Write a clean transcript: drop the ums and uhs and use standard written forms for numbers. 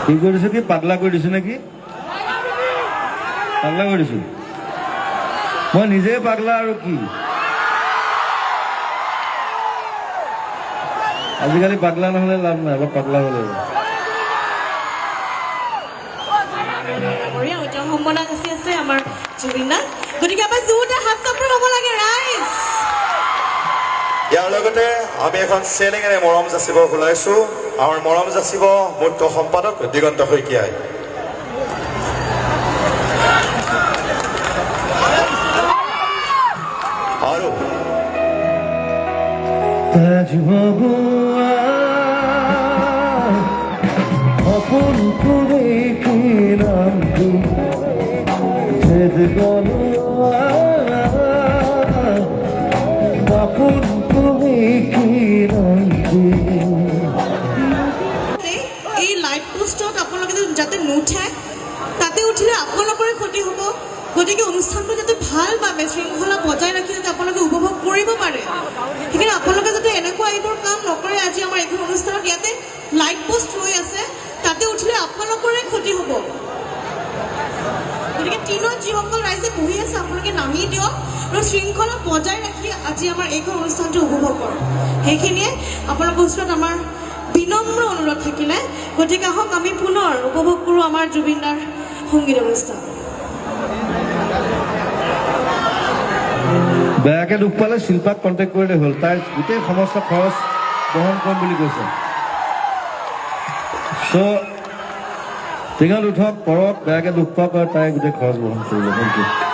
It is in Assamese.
কি কৰি দিছো কি পাগলা কৰি দিছো নেকি পাগলা কৰি দিছো মই নিজে পাগলা আৰু কি আজিকালি পাগলা নহলে লাভ নাই অলপ পাগলা হলে সম্ভাৱনা আছে আমাৰ জুবিনা গতিকে আমাৰ জুটা হাত চাপৰ হ'ব লাগে ৰাইজ ইয়াৰ লগতে আমি এখন চেলেঙেৰে মৰম যাচিব ওলাইছো আমাৰ মৰম যাচিব মুখ্য সম্পাদক দিগন্ত শইকীয়াই আৰু অপন করে কি নাম ছেদ গল অপন করে কি নাম এই লাইট পোষ্টত আপোনালোকে যাতে নুঠে তাতে উঠিলে আপোনালোকৰে ক্ষতি হ'ব গতিকে অনুষ্ঠানটো যাতে ভালভাৱে শৃংখলা বজাই ৰাখি যাতে আপোনালোকে উপভোগ কৰিব পাৰে সেইকাৰণে আপোনালোকে যাতে এনেকুৱা এইবোৰ কাম নকৰে আজি আমাৰ এইখন অনুষ্ঠানত ইয়াতে লাইট পোষ্ট ৰৈ আছে তাতে উঠিলে আপোনালোকৰে ক্ষতি হ'ব গতিকে টিনত যিসকল ৰাইজে বহি আছে আপোনালোকে নামি দিয়ক আৰু শৃংখলা বজাই ৰাখি আজি আমাৰ এইখন অনুষ্ঠানটো উপভোগ কৰক সেইখিনিয়ে আপোনালোকৰ ওচৰত আমাৰ বিনম্ৰ অনুৰোধ থাকিলে গতিকে আহক আমি পুনৰ উপভোগ কৰোঁ আমাৰ জুবিনদাৰ সংগীত অনুষ্ঠান বেয়াকে দুখ পালে শিল্পাক কণ্টেক্ট কৰিলে হ'ল তাই গোটেই সমস্ত খৰচ বহন কৰিম বুলি কৈছে চ' টিঙত উঠক পৰক বেয়াকে দুখ পোৱা তাই গোটেই খৰচ বহন কৰিব থেংক ইউ